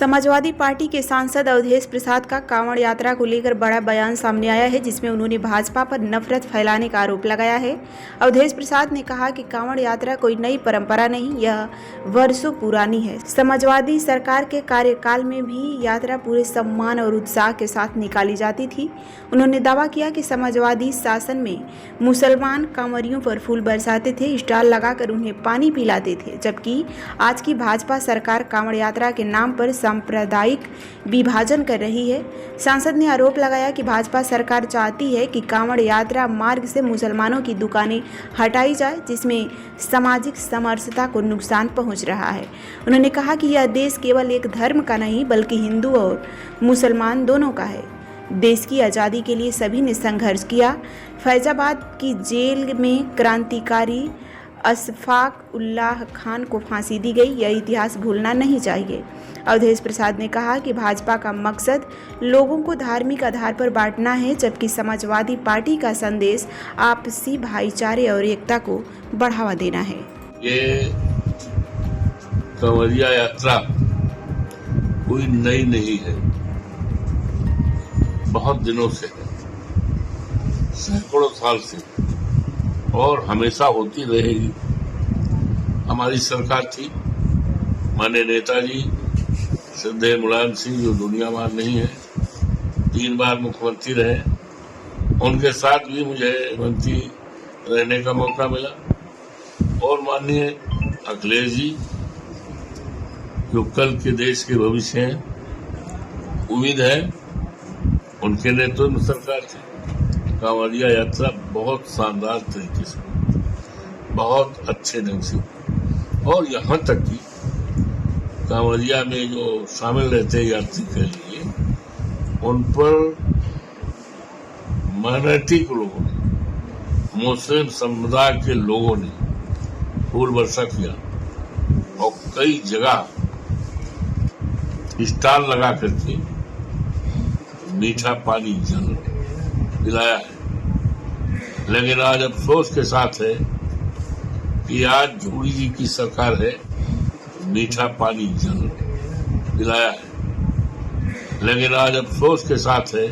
Samajwadi party के सांसद अवधेश प्रसाद का कांवड़ यात्रा को लेकर बड़ा बयान सामने आया है, जिसमें उन्होंने भाजपा पर नफरत फैलाने का आरोप लगाया है। अवधेश प्रसाद ने कहा कि कांवड़ यात्रा कोई नई परंपरा नहीं, यह वर्षों पुरानी है। समाजवादी सरकार के कार्यकाल में भी यात्रा पूरे सम्मान और उत्साह के साथ निकाली जाती थी। उन्होंने दावा किया कि समाजवादी शासन में मुसलमान कांवरियों पर फूल बरसाते थे, स्टॉल लगाकर उन्हें पानी पिलाते थे, जबकि आज की भाजपा सरकार कांवड़ यात्रा के नाम पर सांप्रदायिक विभाजन कर रही है। सांसद ने आरोप लगाया कि भाजपा सरकार चाहती है कि कांवड़ यात्रा मार्ग से मुसलमानों की दुकानें हटाई जाए, जिसमें सामाजिक समरसता को नुकसान पहुंच रहा है। उन्होंने कहा कि यह देश केवल एक धर्म का नहीं बल्कि हिंदू और मुसलमान दोनों का है। देश की आज़ादी के लिए सभी ने संघर्ष किया। फैजाबाद की जेल में क्रांतिकारी अशफाक उल्लाह खान को फांसी दी गई, यह इतिहास भूलना नहीं चाहिए। अवधेश प्रसाद ने कहा कि भाजपा का मकसद लोगों को धार्मिक आधार पर बांटना है, जबकि समाजवादी पार्टी का संदेश आपसी भाईचारे और एकता को बढ़ावा देना है। ये कांवड़िया यात्रा कोई नई नहीं है, बहुत दिनों से, सैकड़ों साल से, और हमेशा होती रहेगी। हमारी सरकार थी, माननीय नेताजी श्रद्धेय मुलायम सिंह, जो दुनियावान नहीं है, 3 बार मुख्यमंत्री रहे, उनके साथ भी मुझे मंत्री रहने का मौका मिला। और माननीय अखिलेश जी, जो कल के देश के भविष्य हैं, उम्मीद है उनके नेतृत्व में सरकार थी। कांवड़िया यात्रा बहुत शानदार तरीके से, बहुत अच्छे ढंग से, और यहाँ तक कि कांवड़िया में जो शामिल रहते हैं यात्री के लिए, उन पर माइनॉरिटी के लोगों ने, मुस्लिम समुदाय के लोगों ने फूल वर्षा किया और कई जगह स्टॉल लगा करके मीठा पानी जल पिलाया है। लेकिन आज अफसोस के साथ है कि आज जोड़ी जी की सरकार है, मीठा पानी जल पिलाया है। लेकिन आज अफसोस के साथ है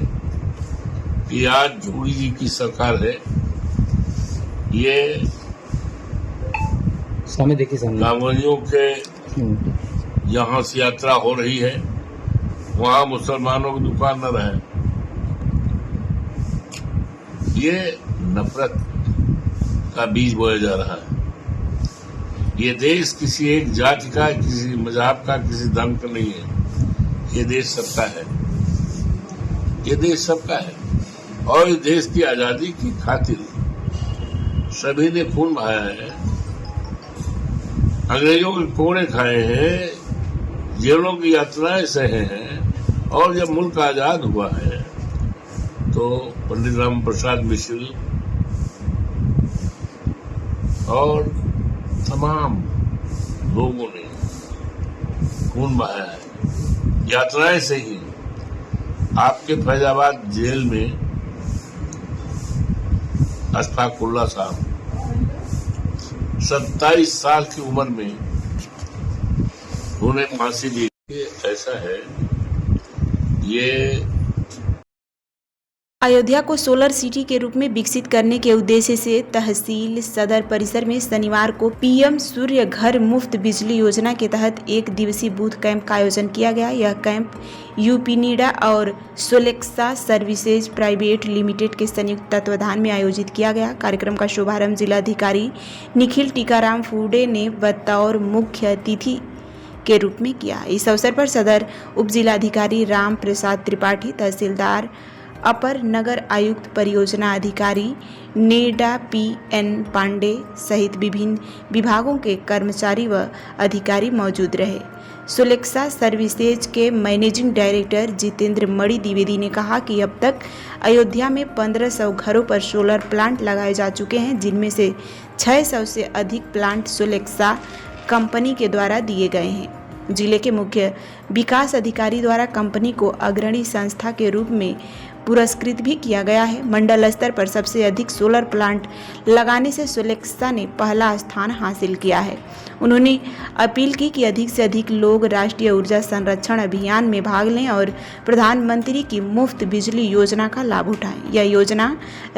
कि आज जोड़ी जी की सरकार है, ये कांवड़ियों के यहाँ से यात्रा हो रही है, वहाँ मुसलमानों की दुकान न रहे। ये नफरत का बीज बोया जा रहा है। ये देश किसी एक जाति का, किसी मजहब का, किसी धर्म का नहीं है। ये देश सबका है, ये देश सबका है। और इस देश की आजादी की खातिर सभी ने खून बहाया है, अंग्रेजों के कोड़े खाए हैं, जेलों की यात्राएं सहे हैं, और जब मुल्क आजाद हुआ है तो पंडित राम प्रसाद मिश्र और तमाम लोगों ने खून बहाया है। यात्राएं से ही आपके फैजाबाद जेल में अशफाक उल्लाह साहब 27 साल की उम्र में उन्हें फांसी दी। ऐसा है, ये अयोध्या को सोलर सिटी के रूप में विकसित करने के उद्देश्य से तहसील सदर परिसर में शनिवार को पीएम सूर्य घर मुफ्त बिजली योजना के तहत 1 दिवसीय बूथ कैंप का आयोजन किया गया। यह कैंप यूपीनीडा और सोलेक्सा सर्विसेज प्राइवेट लिमिटेड के संयुक्त तत्वाधान में आयोजित किया गया। कार्यक्रम का शुभारंभ जिलाधिकारी निखिल टीकाराम फूडे ने बतौर मुख्य अतिथि के रूप में किया। इस अवसर पर सदर उप जिलाधिकारी राम प्रसाद त्रिपाठी, तहसीलदार, अपर नगर आयुक्त, परियोजना अधिकारी नेडा पीएन पांडे सहित विभिन्न विभागों के कर्मचारी व अधिकारी मौजूद रहे। सोलेक्सा सर्विसेज के मैनेजिंग डायरेक्टर जितेंद्र मणि द्विवेदी ने कहा कि अब तक अयोध्या में 1500 घरों पर सोलर प्लांट लगाए जा चुके हैं, जिनमें से 600 से अधिक प्लांट सोलेक्सा कंपनी के द्वारा दिए गए हैं। जिले के मुख्य विकास अधिकारी द्वारा कंपनी को अग्रणी संस्था के रूप में पुरस्कृत भी किया गया है। मंडल स्तर पर सबसे अधिक सोलर प्लांट लगाने से सुलेखा ने पहला स्थान हासिल किया है। उन्होंने अपील की कि अधिक से अधिक लोग राष्ट्रीय ऊर्जा संरक्षण अभियान में भाग लें और प्रधानमंत्री की मुफ्त बिजली योजना का लाभ उठाएं। यह योजना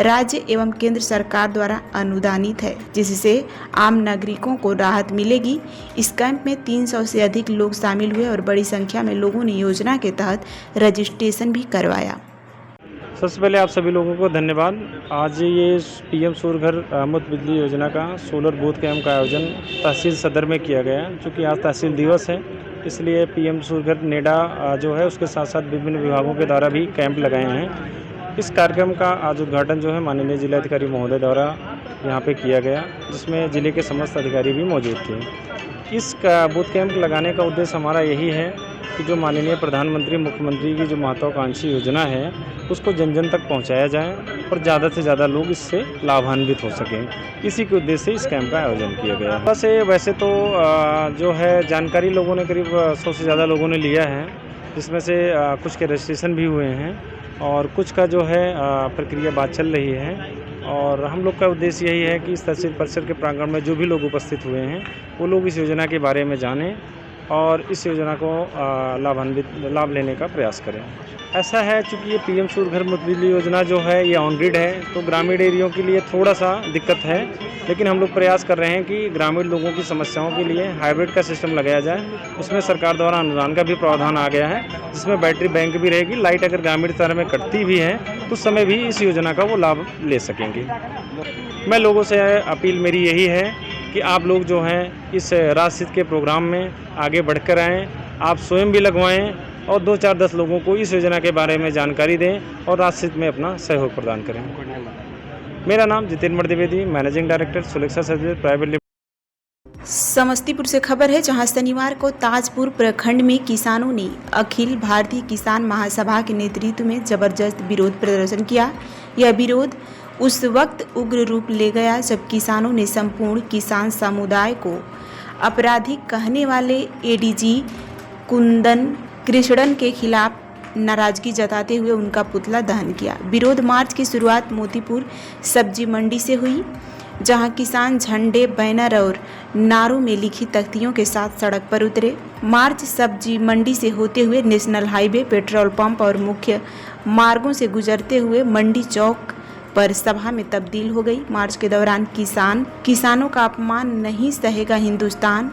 राज्य एवं केंद्र सरकार द्वारा अनुदानित है, जिससे आम नागरिकों को राहत मिलेगी। इस कैंप में 300 से अधिक लोग शामिल हुए और बड़ी संख्या में लोगों ने योजना के तहत रजिस्ट्रेशन भी करवाया। सबसे पहले आप सभी लोगों को धन्यवाद। आज ये पीएम सूर्य घर मुफ्त बिजली योजना का सोलर बूथ कैंप का आयोजन तहसील सदर में किया गया। चूँकि आज तहसील दिवस है, इसलिए पीएम सूर्य घर नेडा जो है उसके साथ साथ विभिन्न विभागों के द्वारा भी कैंप लगाए हैं। इस कार्यक्रम का आज उद्घाटन जो है माननीय जिलाधिकारी महोदय द्वारा यहाँ पे किया गया, जिसमें जिले के समस्त अधिकारी भी मौजूद थे। इस बूथ कैंप लगाने का उद्देश्य हमारा यही है कि जो माननीय प्रधानमंत्री मुख्यमंत्री की जो महत्वाकांक्षी योजना है उसको जन जन तक पहुंचाया जाए और ज़्यादा से ज़्यादा लोग इससे लाभान्वित हो सकें। इसी के उद्देश्य से इस कैंप का आयोजन किया गया है। वैसे तो जो है जानकारी लोगों ने करीब 100 से ज़्यादा लोगों ने लिया है, जिसमें से कुछ के रजिस्ट्रेशन भी हुए हैं और कुछ का जो है प्रक्रिया बात चल रही है। और हम लोग का उद्देश्य यही है कि इस तहसील परिसर के प्रांगण में जो भी लोग उपस्थित हुए हैं वो लोग इस योजना के बारे में जानें और इस योजना को लाभ लेने का प्रयास करें। ऐसा है, चूँकि ये पीएम सूर्य घर मुफ्त बिजली योजना जो है ये ऑन ग्रिड है, तो ग्रामीण एरियो के लिए थोड़ा सा दिक्कत है, लेकिन हम लोग प्रयास कर रहे हैं कि ग्रामीण लोगों की समस्याओं के लिए हाइब्रिड का सिस्टम लगाया जाए। उसमें सरकार द्वारा अनुदान का भी प्रावधान आ गया है, जिसमें बैटरी बैंक भी रहेगी। लाइट अगर ग्रामीण स्तर में कटती भी है तो उस समय भी इस योजना का वो लाभ ले सकेंगे। मैं लोगों से अपील मेरी यही है कि आप लोग जो हैं इस राष्ट्रहित के प्रोग्राम में आगे बढ़कर आएँ, आप स्वयं भी लगवाएं और 2-4-10 लोगों को इस योजना के बारे में जानकारी दें और राष्ट्रहित में अपना सहयोग प्रदान करें। मेरा नाम Jitendra Dwivedi, managing director Sulekha service private limited. Samastipur से खबर है, जहां शनिवार को ताजपुर प्रखंड में किसानों ने अखिल भारतीय किसान महासभा के नेतृत्व में जबरदस्त विरोध प्रदर्शन किया। यह विरोध उस वक्त उग्र रूप ले गया जब किसानों ने संपूर्ण किसान समुदाय को आपराधिक कहने वाले एडीजी कुंदन कृष्णन के खिलाफ नाराजगी जताते हुए उनका पुतला दहन किया। विरोध मार्च की शुरुआत मोतीपुर सब्जी मंडी से हुई, जहां किसान झंडे, बैनर और नारों में लिखी तख्तियों के साथ सड़क पर उतरे। मार्च सब्जी मंडी से होते हुए नेशनल हाईवे, पेट्रोल पंप और मुख्य मार्गों से गुजरते हुए मंडी चौक पर सभा में तब्दील हो गई। मार्च के दौरान किसानों का अपमान नहीं सहेगा हिंदुस्तान,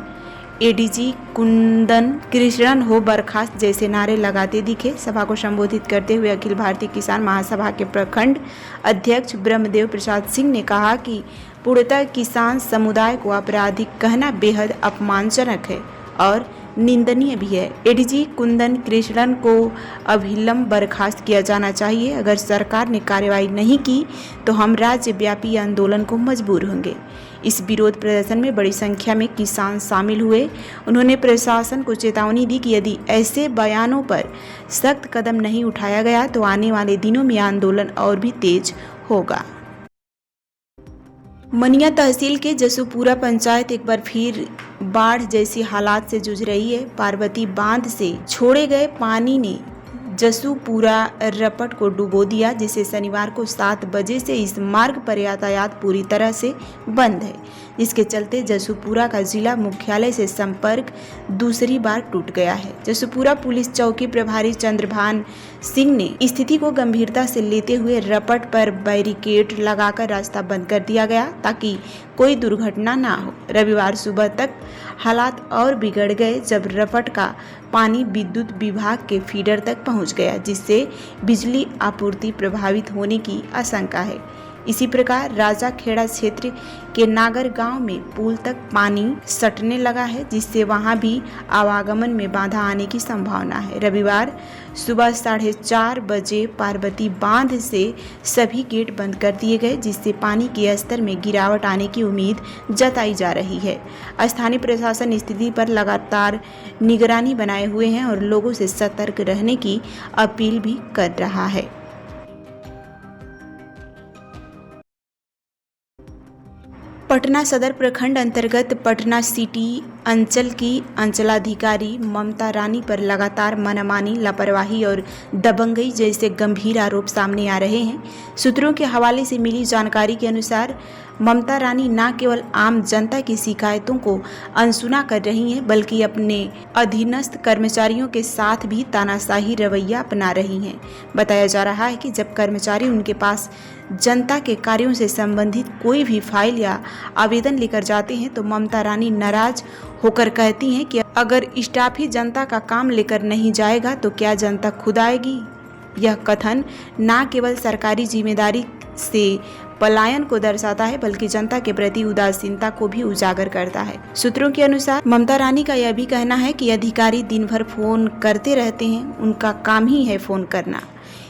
एडीजी कुंदन कृष्णन हो बर्खास्त जैसे नारे लगाते दिखे। सभा को संबोधित करते हुए अखिल भारतीय किसान महासभा के प्रखंड अध्यक्ष ब्रह्मदेव प्रसाद सिंह ने कहा कि पूर्णतः किसान समुदाय को आपराधिक कहना बेहद अपमानजनक है और निंदनीय भी है। एडीजी कुंदन कृष्णन को अविलंब बर्खास्त किया जाना चाहिए। अगर सरकार ने कार्रवाई नहीं की तो हम राज्यव्यापी आंदोलन को मजबूर होंगे। इस विरोध प्रदर्शन में बड़ी संख्या में किसान शामिल हुए। उन्होंने प्रशासन को चेतावनी दी कि यदि ऐसे बयानों पर सख्त कदम नहीं उठाया गया तो आने वाले दिनों में आंदोलन और भी तेज होगा। मनिया तहसील के जसूपुरा पंचायत एक बार फिर बाढ़ जैसी हालात से जूझ रही है। पार्वती बांध से छोड़े गए पानी ने जसूपुरा रपट को डुबो दिया, जिससे शनिवार को 7 बजे से इस मार्ग पर यातायात पूरी तरह से बंद है, जिसके चलते जसूपुरा का जिला मुख्यालय से संपर्क दूसरी बार टूट गया है। जसूपुरा पुलिस चौकी प्रभारी चंद्रभान सिंह ने स्थिति को गंभीरता से लेते हुए रपट पर बैरिकेड लगाकर रास्ता बंद कर दिया गया ताकि कोई दुर्घटना ना हो। रविवार सुबह तक हालात और बिगड़ गए जब रपट का पानी विद्युत विभाग के फीडर तक पहुंच गया, जिससे बिजली आपूर्ति प्रभावित होने की आशंका है। इसी प्रकार राजा खेड़ा क्षेत्र के नागर गांव में पुल तक पानी सटने लगा है, जिससे वहां भी आवागमन में बाधा आने की संभावना है। रविवार सुबह 4:30 बजे पार्वती बांध से सभी गेट बंद कर दिए गए, जिससे पानी के स्तर में गिरावट आने की उम्मीद जताई जा रही है। स्थानीय प्रशासन स्थिति पर लगातार निगरानी बनाए हुए हैं और लोगों से सतर्क रहने की अपील भी कर रहा है। पटना सदर प्रखंड अंतर्गत पटना सिटी अंचल की अंचलाधिकारी ममता रानी पर लगातार मनमानी, लापरवाही और दबंगई जैसे गंभीर आरोप सामने आ रहे हैं। सूत्रों के हवाले से मिली जानकारी के अनुसार ममता रानी न केवल आम जनता की शिकायतों को अनसुना कर रही हैं, बल्कि अपने अधीनस्थ कर्मचारियों के साथ भी तानाशाही रवैया अपना रही हैं। बताया जा रहा है कि जब कर्मचारी उनके पास जनता के कार्यों से संबंधित कोई भी फाइल या आवेदन लेकर जाते हैं तो ममता रानी नाराज होकर कहती हैं कि अगर स्टाफ ही जनता का काम लेकर नहीं जाएगा तो क्या जनता खुद आएगी। यह कथन न केवल सरकारी जिम्मेदारी से पलायन को दर्शाता है, बल्कि जनता के प्रति उदासीनता को भी उजागर करता है। सूत्रों के अनुसार ममता रानी का यह भी कहना है कि अधिकारी दिन भर फोन करते रहते हैं, उनका काम ही है फोन करना।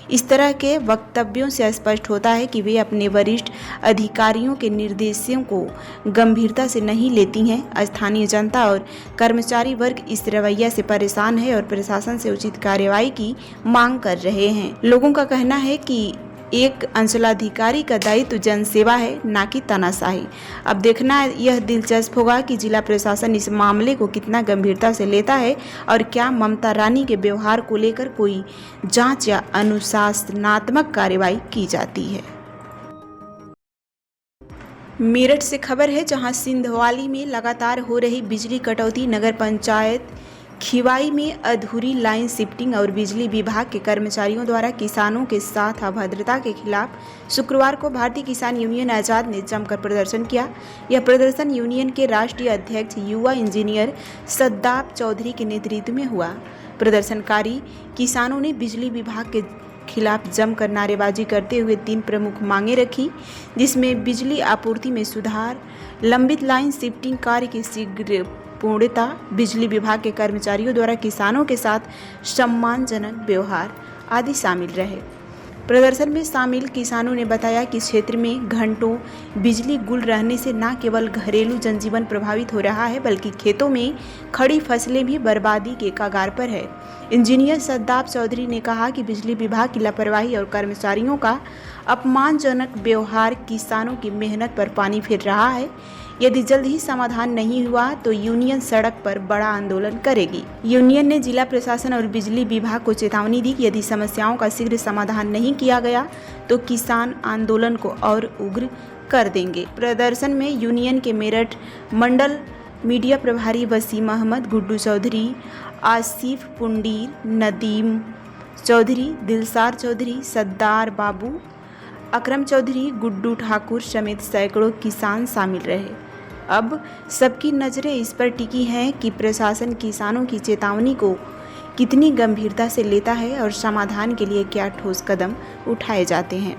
इस तरह के वक्तव्यों से स्पष्ट होता है कि वे अपने वरिष्ठ अधिकारियों के निर्देशों को गंभीरता से नहीं लेती हैं। स्थानीय जनता और कर्मचारी वर्ग इस रवैया से परेशान है और प्रशासन से उचित कार्रवाई की मांग कर रहे हैं। लोगों का कहना है कि एक अंचलाधिकारी का दायित्व जनसेवा है, न कि तानाशाही। अब देखना यह दिलचस्प होगा कि जिला प्रशासन इस मामले को कितना गंभीरता से लेता है और क्या ममता रानी के व्यवहार को लेकर कोई जांच या अनुशासनात्मक कार्रवाई की जाती है। मेरठ से खबर है, जहां सिंधवाली में लगातार हो रही बिजली कटौती, नगर पंचायत खिवाई में अधूरी लाइन शिफ्टिंग और बिजली विभाग के कर्मचारियों द्वारा किसानों के साथ अभद्रता के खिलाफ शुक्रवार को भारतीय किसान यूनियन आज़ाद ने जमकर प्रदर्शन किया। यह प्रदर्शन यूनियन के राष्ट्रीय अध्यक्ष युवा इंजीनियर सद्दाब चौधरी के नेतृत्व में हुआ। प्रदर्शनकारी किसानों ने बिजली विभाग के खिलाफ जमकर नारेबाजी करते हुए 3 प्रमुख मांगें रखी, जिसमें बिजली आपूर्ति में सुधार, लंबित लाइन शिफ्टिंग कार्य की शीघ्र पूर्णता, बिजली विभाग के कर्मचारियों द्वारा किसानों के साथ सम्मानजनक व्यवहार आदि शामिल रहे। प्रदर्शन में शामिल किसानों ने बताया कि क्षेत्र में घंटों बिजली गुल रहने से न केवल घरेलू जनजीवन प्रभावित हो रहा है, बल्कि खेतों में खड़ी फसलें भी बर्बादी के कगार पर है। इंजीनियर सद्दाब चौधरी ने कहा कि बिजली विभाग की लापरवाही और कर्मचारियों का अपमानजनक व्यवहार किसानों की मेहनत पर पानी फेर रहा है। यदि जल्द ही समाधान नहीं हुआ तो यूनियन सड़क पर बड़ा आंदोलन करेगी। यूनियन ने जिला प्रशासन और बिजली विभाग को चेतावनी दी कि यदि समस्याओं का शीघ्र समाधान नहीं किया गया तो किसान आंदोलन को और उग्र कर देंगे। प्रदर्शन में यूनियन के मेरठ मंडल मीडिया प्रभारी वसीम अहमद, गुड्डू चौधरी, आसिफ पुंडीर, नदीम चौधरी, दिलसार चौधरी, सद्दार बाबू, अकरम चौधरी, गुड्डू ठाकुर समेत सैकड़ों किसान शामिल रहे। अब सबकी नज़रें इस पर टिकी हैं कि प्रशासन किसानों की चेतावनी को कितनी गंभीरता से लेता है और समाधान के लिए क्या ठोस कदम उठाए जाते हैं।